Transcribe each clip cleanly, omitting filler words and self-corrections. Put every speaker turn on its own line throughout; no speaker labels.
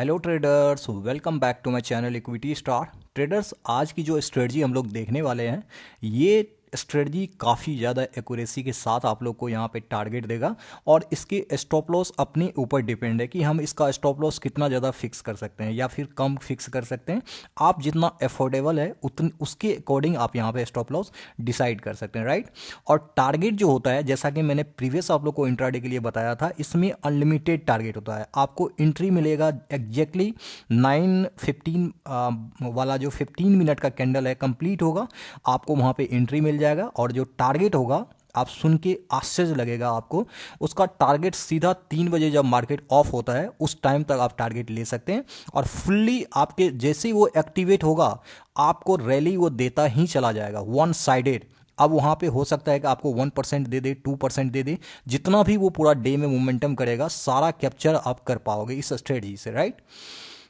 Hello traders, welcome back to my channel equity star traders. आज की जो strategy हम लोग देखने वाले हैं, ये स्ट्रेटजी काफ़ी ज़्यादा एक्यूरेसी के साथ आप लोग को यहाँ पे टारगेट देगा और इसके स्टॉप लॉस अपने ऊपर डिपेंड है कि हम इसका स्टॉप लॉस कितना ज़्यादा फिक्स कर सकते हैं या फिर कम फिक्स कर सकते हैं। आप जितना अफोर्डेबल है उतन उसके अकॉर्डिंग आप यहाँ पे स्टॉप लॉस डिसाइड कर सकते हैं, राइट। और टारगेट जो होता है, जैसा कि मैंने प्रीवियस आप लोग को इंट्राडे के लिए बताया था, इसमें अनलिमिटेड टारगेट होता है। आपको एंट्री मिलेगा एग्जैक्टली 9:15 वाला जो 15 मिनट का कैंडल है कंप्लीट होगा, आपको वहाँ पे एंट्री मिल जाएगा। और जो टारगेट होगा, आप सुन के आश्चर्य लगेगा आपको, उसका टारगेट सीधा 3 बजे जब मार्केट ऑफ होता है उस टाइम तक आप टारगेट ले सकते हैं। और फुल्ली आपके जैसे ही वो एक्टिवेट होगा, आपको रैली वो देता ही चला जाएगा, वन साइडेड। अब वहाँ पे हो सकता है कि आपको 1% दे दे, 2% दे दे, जितना भी वो पूरा डे में मोमेंटम करेगा सारा कैप्चर आप कर पाओगे इस स्ट्रेटजी से, राइट।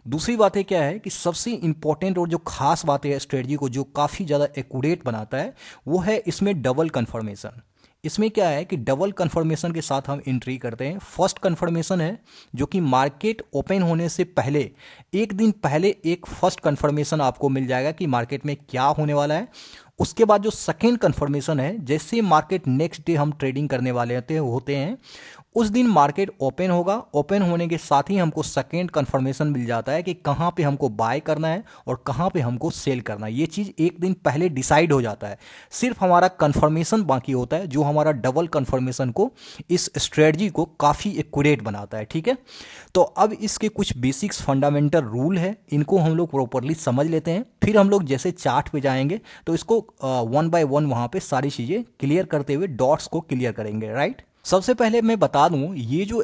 दूसरी बात है क्या है कि सबसे इंपॉर्टेंट और जो खास बात है स्ट्रेटजी को जो काफ़ी ज़्यादा एक्यूरेट बनाता है, वो है इसमें डबल कंफर्मेशन। इसमें क्या है कि डबल कंफर्मेशन के साथ हम एंट्री करते हैं। फर्स्ट कंफर्मेशन है जो कि मार्केट ओपन होने से पहले, एक दिन पहले एक फर्स्ट कंफर्मेशन आपको मिल जाएगा कि मार्केट में क्या होने वाला है। उसके बाद जो सेकेंड कंफर्मेशन है, जैसे मार्केट नेक्स्ट डे हम ट्रेडिंग करने वाले होते हैं, उस दिन मार्केट ओपन होगा। ओपन होने के साथ ही हमको सेकेंड कंफर्मेशन मिल जाता है कि कहाँ पे हमको बाय करना है और कहाँ पे हमको सेल करना है। ये चीज़ एक दिन पहले डिसाइड हो जाता है। सिर्फ हमारा कंफर्मेशन बाकी होता है, जो हमारा डबल कंफर्मेशन को, इस स्ट्रेटजी को काफ़ी एक्यूरेट बनाता है, ठीक है। तो अब इसके कुछ बेसिक्स फंडामेंटल रूल है, इनको हम लोग प्रॉपरली समझ लेते हैं। फिर हम लोग जैसे चार्ट पे जाएंगे तो इसको वन बाय वन वहाँ पे सारी चीज़ें क्लियर करते हुए डॉट्स को क्लियर करेंगे, राइट। सबसे पहले मैं बता दूं, ये जो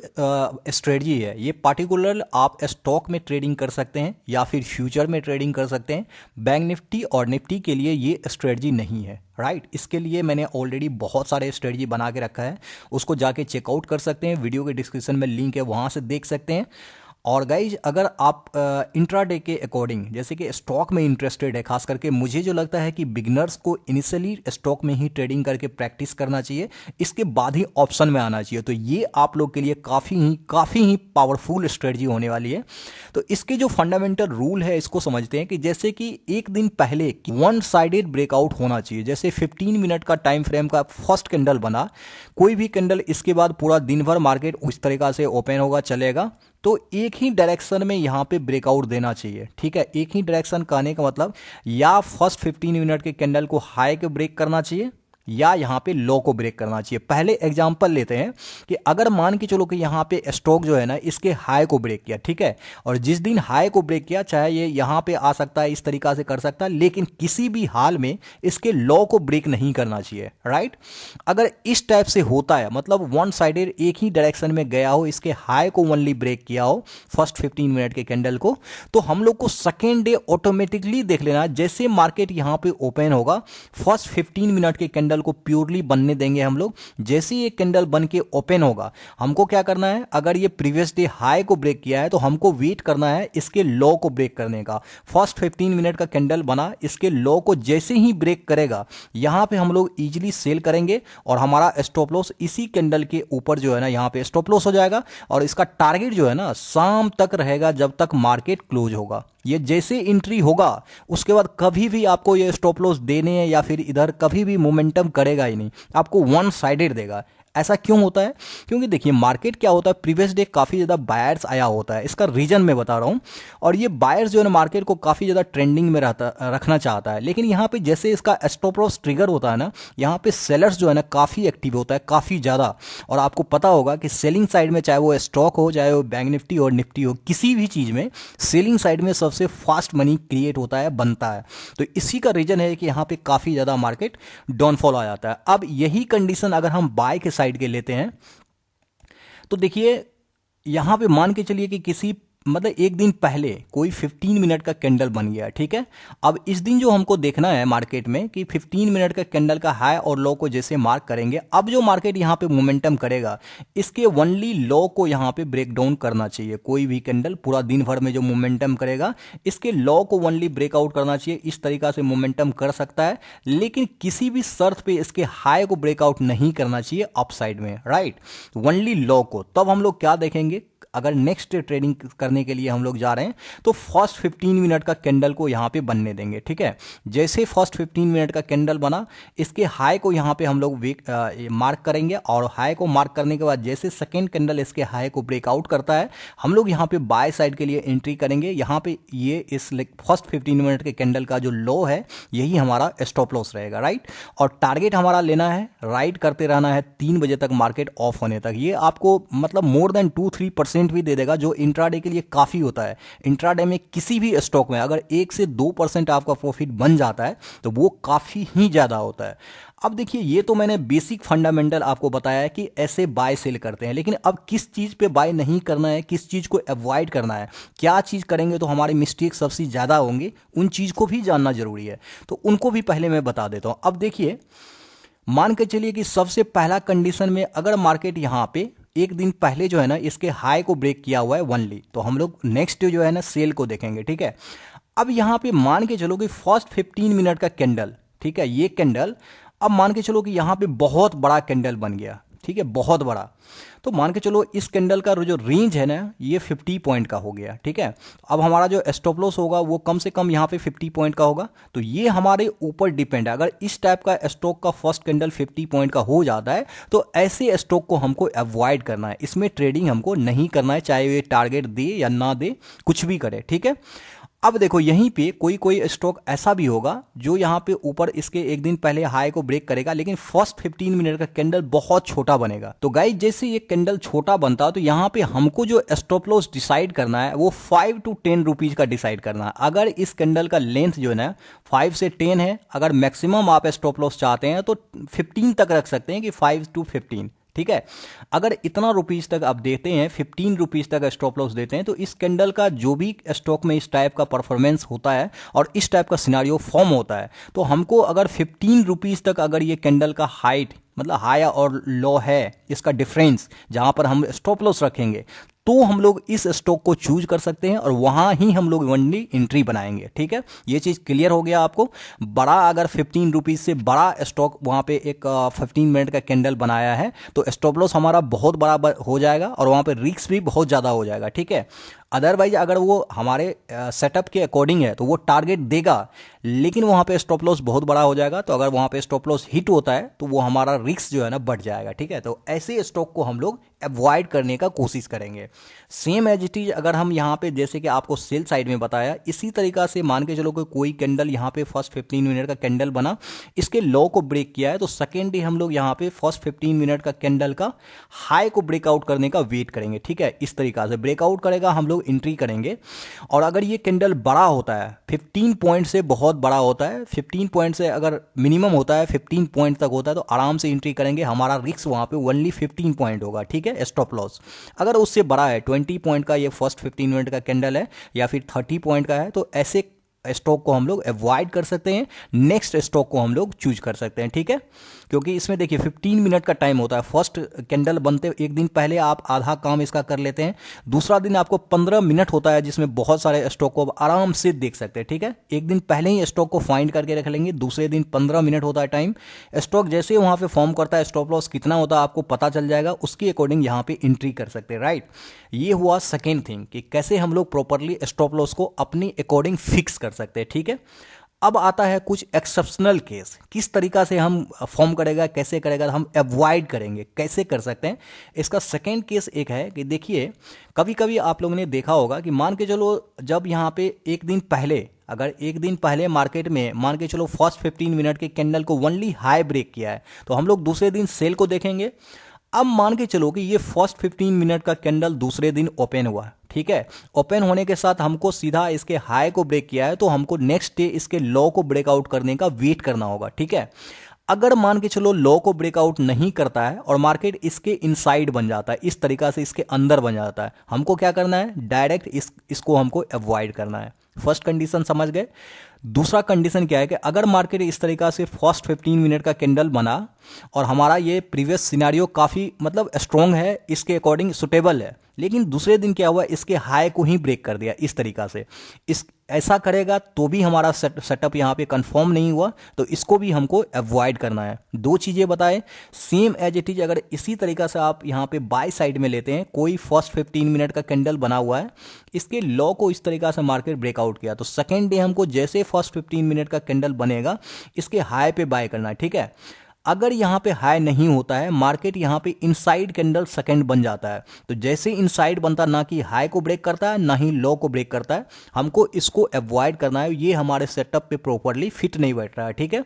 स्ट्रेटजी है, ये पार्टिकुलर आप स्टॉक में ट्रेडिंग कर सकते हैं या फिर फ्यूचर में ट्रेडिंग कर सकते हैं। बैंक निफ्टी और निफ्टी के लिए ये स्ट्रेटजी नहीं है, राइट। इसके लिए मैंने ऑलरेडी बहुत सारे स्ट्रेटजी बना के रखा है, उसको जाके चेकआउट कर सकते हैं। वीडियो के डिस्क्रिप्शन में लिंक है, वहाँ से देख सकते हैं। और गाइज, अगर आप इंट्राडे के अकॉर्डिंग जैसे कि स्टॉक में इंटरेस्टेड है, खास करके मुझे जो लगता है कि बिगनर्स को इनिशियली स्टॉक में ही ट्रेडिंग करके प्रैक्टिस करना चाहिए, इसके बाद ही ऑप्शन में आना चाहिए। तो ये आप लोग के लिए काफ़ी ही पावरफुल स्ट्रेटजी होने वाली है। तो इसके जो फंडामेंटल रूल है इसको समझते हैं कि जैसे कि एक दिन पहले वन साइडेड ब्रेकआउट होना चाहिए। जैसे 15 मिनट का टाइम फ्रेम का फर्स्ट कैंडल बना, कोई भी कैंडल, इसके बाद पूरा दिन भर मार्केट उस तरीका से ओपन होगा, चलेगा, तो एक ही डायरेक्शन में यहाँ पे ब्रेकआउट देना चाहिए, ठीक है। एक ही डायरेक्शन कहने का मतलब, या फर्स्ट 15 मिनट के कैंडल को हाई के ब्रेक करना चाहिए या यहाँ पे लो को ब्रेक करना चाहिए। पहले एग्जांपल लेते हैं कि अगर मान के चलो कि यहाँ पे स्टॉक जो है ना, इसके हाई को ब्रेक किया, ठीक है, और जिस दिन हाई को ब्रेक किया, चाहे ये यहाँ पे आ सकता है, इस तरीका से कर सकता है, लेकिन किसी भी हाल में इसके लो को ब्रेक नहीं करना चाहिए, राइट। अगर इस टाइप से होता है, मतलब वन साइडेड एक ही डायरेक्शन में गया हो, इसके हाई को ओनली ब्रेक किया हो फर्स्ट 15 मिनट के कैंडल को, तो हम लोग को सेकेंड डे ऑटोमेटिकली देख लेना, जैसे मार्केट यहाँ पे ओपन होगा, फर्स्ट 15 मिनट के कैंडल को प्योरली बनने देंगे हम लोग। जैसे ये कैंडल बन के ओपन होगा, हमको क्या करना है, अगर ये प्रीवियस डे हाई को ब्रेक किया है तो हमको वेट करना है इसके लो को ब्रेक करने का। फर्स्ट 15 मिनट का कैंडल बना, इसके लो को जैसे ही ब्रेक करेगा, यहां पे हम लोग इजीली सेल करेंगे और हमारा स्टॉप लॉस इसी कैंडल के ऊपर जो है ना, यहां पे स्टॉप लॉस हो जाएगा। और इसका टारगेट जो है ना, शाम तक रहेगा, जब तक मार्केट क्लोज होगा। ये जैसे एंट्री होगा, उसके बाद कभी भी आपको ये स्टॉप लॉस देने हैं या फिर इधर कभी भी मोमेंटम करेगा ही नहीं, आपको वन साइडेड देगा। ऐसा क्यों होता है? क्योंकि देखिए, मार्केट क्या होता है, प्रीवियस डे काफ़ी ज़्यादा बायर्स आया होता है, इसका रीजन मैं बता रहा हूँ। और ये बायर्स जो है ना, मार्केट को काफ़ी ज़्यादा ट्रेंडिंग में रखना चाहता है, लेकिन यहाँ पे जैसे इसका स्टॉप लॉस ट्रिगर होता है ना, यहाँ पे सेलर्स जो है ना काफ़ी एक्टिव होता है, काफ़ी ज़्यादा। और आपको पता होगा कि सेलिंग साइड में, चाहे वो स्टॉक हो, चाहे वो बैंक निफ्टी और निफ्टी हो, किसी भी चीज़ में सेलिंग साइड में सबसे फास्ट मनी क्रिएट होता है, बनता है। तो इसी का रीजन है कि यहाँ पे काफ़ी ज़्यादा मार्केट डाउनफॉल आ जाता है। अब यही कंडीशन अगर हम बाय के साइड के लेते हैं, तो देखिए, यहां पे मान के चलिए कि किसी, मतलब एक दिन पहले कोई 15 मिनट का कैंडल बन गया, ठीक है। अब इस दिन जो हमको देखना है मार्केट में कि 15 मिनट का कैंडल का हाई और लो को जैसे मार्क करेंगे, अब जो मार्केट यहां पे मोमेंटम करेगा, इसके ओनली लो को यहां पे ब्रेक डाउन करना चाहिए। कोई भी कैंडल पूरा दिन भर में जो मोमेंटम करेगा, इसके लो को ओनली ब्रेकआउट करना चाहिए। इस तरीका से मोमेंटम कर सकता है, लेकिन किसी भी शर्त पे इसके हाई को ब्रेकआउट नहीं करना चाहिए अपसाइड में, राइट, ओनली लो को। तब हम लोग क्या देखेंगे, अगर नेक्स्ट ट्रेडिंग करने के लिए हम लोग जा रहे हैं तो फर्स्ट 15 मिनट का कैंडल को यहाँ पे बनने देंगे, ठीक है। जैसे फर्स्ट 15 मिनट का कैंडल बना, इसके हाई को यहाँ पे हम लोग मार्क करेंगे और हाई को मार्क करने के बाद जैसे सेकेंड कैंडल इसके हाई को ब्रेकआउट करता है, हम लोग यहाँ पे बाय साइड के लिए एंट्री करेंगे। यहाँ पे ये इस फर्स्ट 15 मिनट के कैंडल का जो लो है यही हमारा स्टॉप लॉस रहेगा, राइट। और टारगेट हमारा लेना है, राइट करते रहना है 3 बजे तक मार्केट ऑफ होने तक। ये आपको मतलब मोर देन 2-3% भी दे देगा, जो इंट्राडे के लिए काफ़ी होता है। इंट्राडे में किसी भी स्टॉक में अगर 1 से 2% आपका प्रॉफिट बन जाता है तो वो काफ़ी ही ज़्यादा होता है। अब देखिए, ये तो मैंने बेसिक फंडामेंटल आपको बताया है कि ऐसे बाय सेल करते हैं, लेकिन अब किस चीज़ पे बाय नहीं करना है, किस चीज़ को अवॉइड करना है, क्या चीज़ करेंगे तो हमारे मिस्टेक सबसे ज़्यादा होंगे, उन चीज़ को भी जानना जरूरी है। तो उनको भी पहले मैं बता देता हूँ। अब देखिए, मान के चलिए कि सबसे पहला कंडीशन में अगर मार्केट यहाँ पे एक दिन पहले जो है ना इसके हाई को ब्रेक किया हुआ है वनली, तो हम लोग नेक्स्ट जो है ना सेल को देखेंगे, ठीक है। अब यहाँ पे मान के चलो कि फर्स्ट 15 मिनट का कैंडल, ठीक है, ये कैंडल अब मान के चलो कि यहाँ पे बहुत बड़ा कैंडल बन गया, ठीक है, बहुत बड़ा। तो मान के चलो इस कैंडल का जो रेंज है ना ये 50 पॉइंट का हो गया, ठीक है। अब हमारा जो स्टॉप लॉस होगा वो कम से कम यहाँ पे 50 पॉइंट का होगा। तो ये हमारे ऊपर डिपेंड है। अगर इस टाइप का स्टॉक का फर्स्ट कैंडल 50 पॉइंट का हो जाता है तो ऐसे स्टॉक को हमको अवॉइड करना है, इसमें ट्रेडिंग हमको नहीं करना है, चाहे ये टारगेट दे या ना दे, कुछ भी करे, ठीक है। अब देखो, यहीं पे कोई कोई स्टॉक ऐसा भी होगा जो यहाँ पे ऊपर इसके एक दिन पहले हाई को ब्रेक करेगा, लेकिन फर्स्ट 15 मिनट का कैंडल बहुत छोटा बनेगा। तो गाइस, जैसे ये कैंडल छोटा बनता है तो यहाँ पे हमको जो स्टॉप लॉस डिसाइड करना है वो 5 to 10 रुपीज का डिसाइड करना है। अगर इस कैंडल का लेंथ जो है ना 5 से 10 है, अगर मैक्सिमम आप स्टॉप लॉस चाहते हैं तो 15 तक रख सकते हैं कि 5 to 15, ठीक है। अगर इतना रुपीज तक आप देते हैं, 15 रुपीज तक स्टॉप लॉस देते हैं, तो इस कैंडल का जो भी स्टॉक में इस टाइप का परफॉर्मेंस होता है और इस टाइप का सिनारियो फॉर्म होता है, तो हमको अगर 15 रुपीज तक अगर ये कैंडल का हाइट मतलब हाई और लो है, इसका डिफरेंस जहां पर हम स्टॉप लॉस रखेंगे, तो हम लोग इस स्टॉक को चूज कर सकते हैं और वहां ही हम लोग वनली एंट्री बनाएंगे, ठीक है। ये चीज क्लियर हो गया आपको। बड़ा अगर 15 रुपीज से बड़ा स्टॉक वहां पे एक 15 मिनट का कैंडल बनाया है तो स्टॉप लॉस हमारा बहुत बड़ा हो जाएगा और वहां पे रिस्क भी बहुत ज्यादा हो जाएगा, ठीक है। अदरवाइज अगर वो हमारे सेटअप के अकॉर्डिंग है तो वो टारगेट देगा, लेकिन वहां पे स्टॉप लॉस बहुत बड़ा हो जाएगा। तो अगर वहां पे स्टॉप लॉस हिट होता है तो वो हमारा रिस्क जो है ना बढ़ जाएगा, ठीक है। तो ऐसे स्टॉक को हम लोग अवॉइड करने का कोशिश करेंगे। सेम एज इट इज अगर हम यहाँ पे जैसे कि आपको सेल साइड में बताया, इसी तरीका से मान के चलो कोई कैंडल यहाँ पे फर्स्ट 15 मिनट का कैंडल बना, इसके लो को ब्रेक किया है, तो सेकेंड डे हम लोग यहाँ पे फर्स्ट 15 मिनट का कैंडल का हाई को ब्रेकआउट करने का वेट करेंगे, ठीक है। इस तरीका से ब्रेकआउट करेगा, हम लोग एंट्री करेंगे। और अगर ये कैंडल बड़ा होता है 15 पॉइंट से, बहुत बड़ा होता है 15 पॉइंट से, अगर मिनिमम होता है 15 पॉइंट तक होता है, तो आराम से एंट्री करेंगे। हमारा रिस्क वहां पे ओनली 15 पॉइंट होगा, ठीक है, स्टॉप लॉस। अगर उससे बड़ा है 20 पॉइंट का ये फर्स्ट 15 मिनट का कैंडल है या फिर 30 पॉइंट का है, तो ऐसे स्टॉक को हम लोग अवॉइड कर सकते हैं, नेक्स्ट स्टॉक को हम लोग चूज कर सकते हैं, ठीक है। क्योंकि इसमें देखिए 15 मिनट का टाइम होता है। फर्स्ट कैंडल बनते एक दिन पहले आप आधा काम इसका कर लेते हैं, दूसरा दिन आपको 15 मिनट होता है जिसमें बहुत सारे स्टॉक को आराम से देख सकते हैं, ठीक है। एक दिन पहले ही स्टॉक को फाइंड करके रख लेंगे, दूसरे दिन 15 मिनट होता है टाइम। स्टॉक जैसे वहां पे फॉर्म करता है, स्टॉप लॉस कितना होता है आपको पता चल जाएगा, उसके अकॉर्डिंग यहाँ पे एंट्री कर सकते हैं, राइट। ये हुआ सेकेंड थिंग कि कैसे हम लोग प्रॉपरली स्टॉप लॉस को अपने अकॉर्डिंग फिक्स कर सकते हैं, ठीक है। अब आता है कुछ एक्सेप्शनल केस, किस तरीका से हम फॉर्म करेगा, कैसे करेगा, हम अवॉइड करेंगे, कैसे कर सकते हैं। इसका सेकेंड केस एक है कि देखिए, कभी कभी आप लोगों ने देखा होगा कि मान के चलो जब यहाँ पे एक दिन पहले, अगर एक दिन पहले मार्केट में मान के चलो फर्स्ट 15 मिनट के कैंडल को ओनली हाई ब्रेक किया है, तो हम लोग दूसरे दिन सेल को देखेंगे। अब मान के चलो कि ये फर्स्ट 15 मिनट का कैंडल दूसरे दिन ओपन हुआ, ठीक है। ओपन होने के साथ हमको सीधा इसके हाई को ब्रेक किया है, तो हमको नेक्स्ट डे इसके लो को ब्रेकआउट करने का वेट करना होगा, ठीक है। अगर मान के चलो लो को ब्रेकआउट नहीं करता है और मार्केट इसके इनसाइड बन जाता है, इस तरीका से इसके अंदर बन जाता है, हमको क्या करना है, डायरेक्ट इसको हमको अवॉइड करना है। फर्स्ट कंडीशन समझ गए। दूसरा कंडीशन क्या है कि अगर मार्केट इस तरीका से फर्स्ट 15 मिनट का कैंडल बना और हमारा ये प्रीवियस सिनारियो काफ़ी मतलब स्ट्रॉन्ग है, इसके अकॉर्डिंग सुटेबल है, लेकिन दूसरे दिन क्या हुआ, इसके हाई को ही ब्रेक कर दिया इस तरीका से, इस ऐसा करेगा तो भी हमारा सेटअप यहाँ पे कंफर्म नहीं हुआ, तो इसको भी हमको अवॉइड करना है। दो चीज़ें बताएं, सेम एज इट इज अगर इसी तरीका से आप यहाँ पे बाय साइड में लेते हैं, कोई फर्स्ट 15 मिनट का कैंडल बना हुआ है, इसके लॉ को इस तरीका से मार्केट ब्रेकआउट किया, तो सेकेंड डे हमको जैसे फर्स्ट 15 मिनट का कैंडल बनेगा इसके हाई पे बाय करना है, ठीक है। अगर यहाँ पे हाई नहीं होता है, मार्केट यहाँ पे इनसाइड कैंडल सेकंड बन जाता है, तो जैसे इनसाइड बनता ना कि हाई को ब्रेक करता है ना ही लो को ब्रेक करता है, हमको इसको अवॉइड करना है, ये हमारे सेटअप पे प्रॉपरली फिट नहीं बैठ रहा है, ठीक है।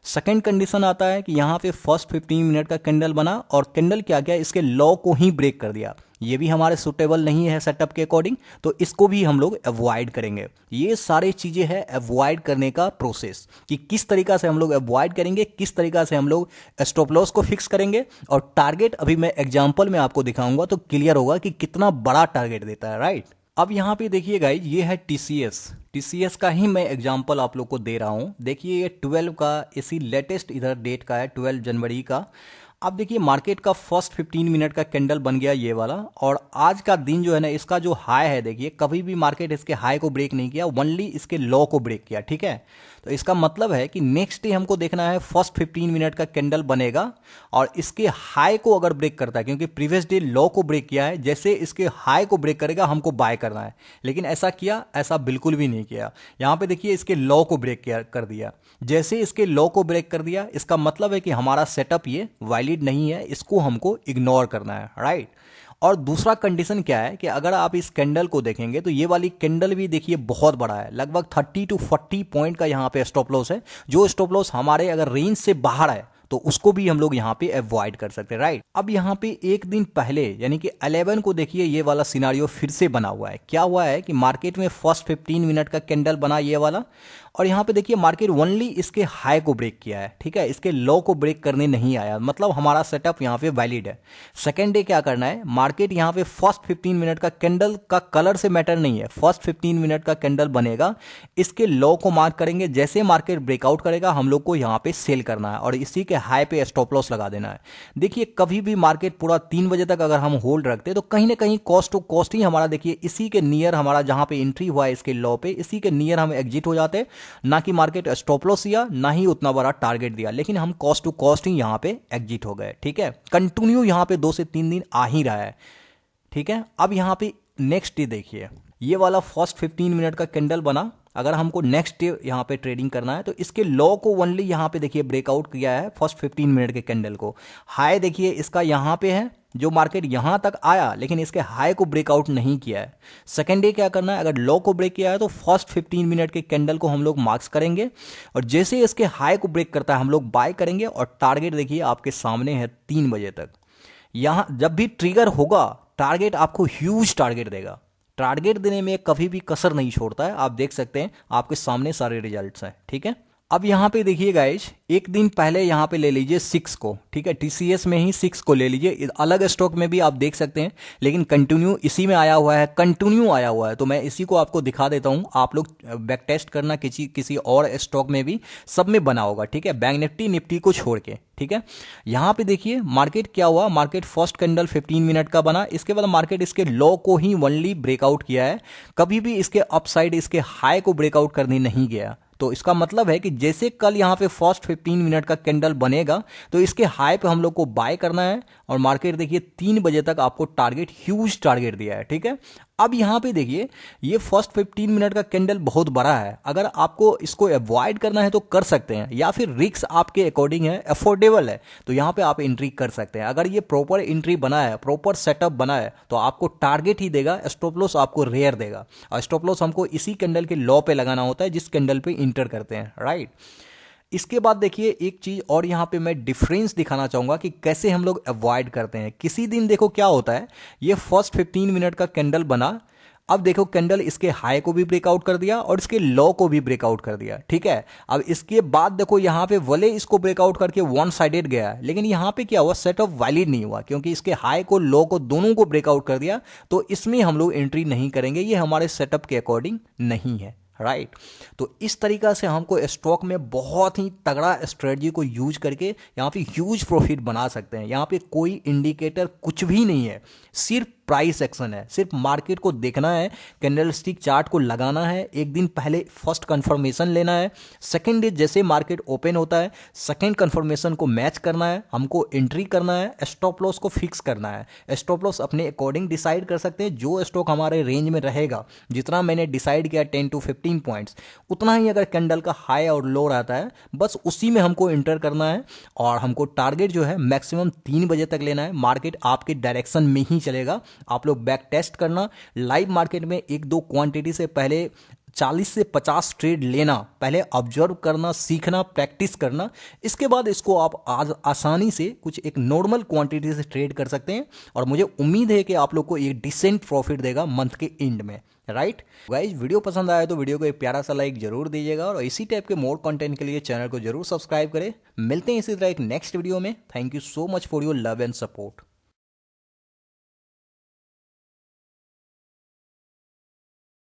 सेकंड कंडीशन आता है कि यहाँ पे फर्स्ट 15 मिनट का कैंडल बना और कैंडल क्या किया, इसके लॉ को ही ब्रेक कर दिया, ये भी हमारे सुटेबल नहीं है सेटअप के अकॉर्डिंग, तो इसको भी हम लोग अवॉइड करेंगे। ये सारी चीज़ें हैं अवॉइड करने का प्रोसेस, कि किस तरीका से हम लोग अवॉइड करेंगे, किस तरीका से हम लोग स्टॉप लॉस को फिक्स करेंगे, और टारगेट अभी मैं एग्जाम्पल में आपको दिखाऊंगा तो क्लियर होगा कि कितना बड़ा टारगेट देता है, राइट। अब यहाँ पे देखिए गाइज, ये है टीसीएस का ही मैं एग्जांपल आप लोग को दे रहा हूँ। देखिए ये 12 का इसी लेटेस्ट इधर डेट का है, 12 जनवरी का। अब देखिए मार्केट का फर्स्ट 15 मिनट का कैंडल बन गया ये वाला, और आज का दिन जो है ना, इसका जो हाई है, देखिए कभी भी मार्केट इसके हाई को ब्रेक नहीं किया, ओनली इसके लो को ब्रेक किया, ठीक है। तो इसका मतलब है कि नेक्स्ट डे हमको देखना है फर्स्ट 15 मिनट का कैंडल बनेगा और इसके हाई को अगर ब्रेक करता है, क्योंकि प्रीवियस डे लो को ब्रेक किया है, जैसे इसके हाई को ब्रेक करेगा हमको बाय करना है, लेकिन ऐसा किया, ऐसा बिल्कुल भी नहीं किया। यहाँ पे देखिए इसके लो को ब्रेक कर दिया, जैसे इसके लो को ब्रेक कर दिया, इसका मतलब है कि हमारा सेटअप ये वैलिड नहीं है, इसको हमको इग्नोर करना है, राइट। और दूसरा कंडीशन क्या है कि अगर आप इस कैंडल को देखेंगे तो ये वाली कैंडल भी देखिए बहुत बड़ा है, लगभग 30 to 40 पॉइंट का यहाँ पे स्टॉप लॉस है, जो स्टॉप लॉस हमारे अगर रेंज से बाहर है तो उसको भी हम लोग यहाँ पे अवॉइड कर सकते हैं, राइट। अब यहाँ पे एक दिन पहले यानी कि 11 को देखिए ये वाला सिनारियो फिर से बना हुआ है। क्या हुआ है कि मार्केट में फर्स्ट 15 मिनट का कैंडल बना ये वाला, और यहाँ पे देखिए मार्केट ओनली इसके हाई को ब्रेक किया है, ठीक है, इसके लो को ब्रेक करने नहीं आया, मतलब हमारा सेटअप यहाँ पे वैलिड है। सेकेंड डे क्या करना है, मार्केट यहाँ पे फर्स्ट 15 मिनट का कैंडल का कलर से मैटर नहीं है, फर्स्ट 15 मिनट का कैंडल बनेगा, इसके लो को मार्क करेंगे, जैसे मार्केट ब्रेकआउट करेगा हम लोग को यहाँ पे सेल करना है और इसी के हाई पे स्टॉप लॉस लगा देना है। देखिए कभी भी मार्केट पूरा 3 बजे तक अगर हम होल्ड रखते हैं तो कहीं ना कहीं कॉस्ट टू कॉस्ट ही हमारा, देखिए इसी के नियर हमारा जहां पे एंट्री हुआ है इसके लो पे, इसी के नियर हम एग्जिट हो जाते, ना कि मार्केट स्टॉप लॉस दिया ना ही उतना बड़ा टारगेट दिया, लेकिन हम कॉस्ट टू कॉस्ट ही यहां पे एग्जिट हो गए, ठीक है। कंटिन्यू यहां पे 2 से 3 दिन आ ही रहा है, ठीक है। अब यहां पे नेक्स्ट डे देखिए ये वाला फर्स्ट 15 मिनट का कैंडल बना, अगर हमको नेक्स्ट डे यहाँ पे ट्रेडिंग करना है तो इसके लो को ओनली यहाँ पे देखिए ब्रेकआउट किया है फर्स्ट 15 मिनट के कैंडल को। हाई देखिए इसका यहाँ पे है, जो मार्केट यहाँ तक आया लेकिन इसके हाई को ब्रेकआउट नहीं किया है। सेकेंड डे क्या करना है, अगर लो को ब्रेक किया है तो फर्स्ट 15 मिनट के कैंडल को हम लोग मार्क्स करेंगे और जैसे इसके हाई को ब्रेक करता है हम लोग बाय करेंगे, और टारगेट देखिए आपके सामने है 3 बजे तक। यहाँ जब भी ट्रिगर होगा टारगेट आपको ह्यूज टारगेट देगा, टारगेट देने में कभी भी कसर नहीं छोड़ता है, आप देख सकते हैं आपके सामने सारे रिजल्ट्स हैं, ठीक है। अब यहाँ पे देखिए गाइज, एक दिन पहले यहाँ पे ले लीजिए 6 को, ठीक है, टीसीएस में ही 6 को ले लीजिए, अलग स्टॉक में भी आप देख सकते हैं, लेकिन कंटिन्यू इसी में आया हुआ है, कंटिन्यू आया हुआ है, तो मैं इसी को आपको दिखा देता हूँ, आप लोग बैक टेस्ट करना किसी और स्टॉक में भी, सब में बना होगा, ठीक है, बैंक निफ्टी को छोड़ के, ठीक है। यहाँ पे देखिए मार्केट क्या हुआ, मार्केट फर्स्ट कैंडल 15 मिनट का बना, इसके बाद मार्केट इसके लो को ही ओनली ब्रेकआउट किया है, कभी भी इसके अपसाइड इसके हाई को ब्रेकआउट करने नहीं गया। तो इसका मतलब है कि जैसे कल यहाँ पे फर्स्ट 15 मिनट का कैंडल बनेगा तो इसके हाई पे हम लोग को बाय करना है, और मार्केट देखिए 3 बजे तक आपको टारगेट ह्यूज टारगेट दिया है, ठीक है। अब यहाँ पे देखिए ये फर्स्ट 15 मिनट का कैंडल बहुत बड़ा है, अगर आपको इसको अवॉइड करना है तो कर सकते हैं, या फिर रिस्क आपके अकॉर्डिंग है, अफोर्डेबल है तो यहाँ पे आप एंट्री कर सकते हैं। अगर ये प्रॉपर एंट्री बना है, प्रॉपर सेटअप बना है तो आपको टारगेट ही देगा, स्टॉप लॉस आपको रेयर देगा, और स्टॉप लॉस हमको इसी कैंडल के लो पे लगाना होता है जिस कैंडल पे इंटर करते हैं, राइट। इसके बाद देखिए एक चीज और यहाँ पे मैं डिफरेंस दिखाना चाहूंगा कि कैसे हम लोग अवॉइड करते हैं। किसी दिन देखो क्या होता है, ये फर्स्ट 15 मिनट का कैंडल बना, अब देखो कैंडल इसके हाई को भी ब्रेकआउट कर दिया और इसके लो को भी ब्रेकआउट कर दिया, ठीक है। अब इसके बाद देखो यहाँ पे भले इसको ब्रेकआउट करके वन साइडेड गया, लेकिन यहाँ पे क्या हुआ, सेटअप वैलिड नहीं हुआ, क्योंकि इसके हाई को लो को दोनों को ब्रेकआउट कर दिया, तो इसमें हम लोग एंट्री नहीं करेंगे, ये हमारे सेटअप के अकॉर्डिंग नहीं है, राइट। तो इस तरीका से हमको स्टॉक में बहुत ही तगड़ा स्ट्रेटजी को यूज करके यहाँ पे ह्यूज प्रॉफिट बना सकते हैं। यहाँ पे कोई इंडिकेटर कुछ भी नहीं है, सिर्फ प्राइस एक्शन है, सिर्फ मार्केट को देखना है, कैंडलस्टिक चार्ट को लगाना है, एक दिन पहले फर्स्ट कंफर्मेशन लेना है, सेकेंड डे जैसे मार्केट ओपन होता है सेकेंड कंफर्मेशन को मैच करना है, हमको एंट्री करना है, स्टॉप लॉस को फिक्स करना है। स्टॉप लॉस अपने अकॉर्डिंग डिसाइड कर सकते हैं, जो स्टॉक हमारे रेंज में रहेगा, जितना मैंने डिसाइड किया 10 to 15 पॉइंट्स, उतना ही अगर कैंडल का हाई और लो रहता है बस उसी में हमको इंटर करना है। और हमको टारगेट जो है मैक्सिमम 3 बजे तक लेना है। मार्केट आपके डायरेक्शन में ही चलेगा, आप लोग बैक टेस्ट करना। लाइव मार्केट में एक दो क्वांटिटी से पहले 40 से 50 ट्रेड लेना, पहले ऑब्जर्व करना, सीखना, प्रैक्टिस करना, इसके बाद इसको आप आज आसानी से कुछ एक नॉर्मल क्वांटिटी से ट्रेड कर सकते हैं। और मुझे उम्मीद है कि आप लोग को एक डिसेंट प्रॉफिट देगा मंथ के एंड में, राइट गाइज। वीडियो पसंद आया तो वीडियो को एक प्यारा सा लाइक जरूर दीजिएगा और इसी टाइप के मोर कंटेंट के लिए चैनल को जरूर सब्सक्राइब करें। मिलते हैं इसी तरह एक नेक्स्ट वीडियो में। Thank you so much for your love and support.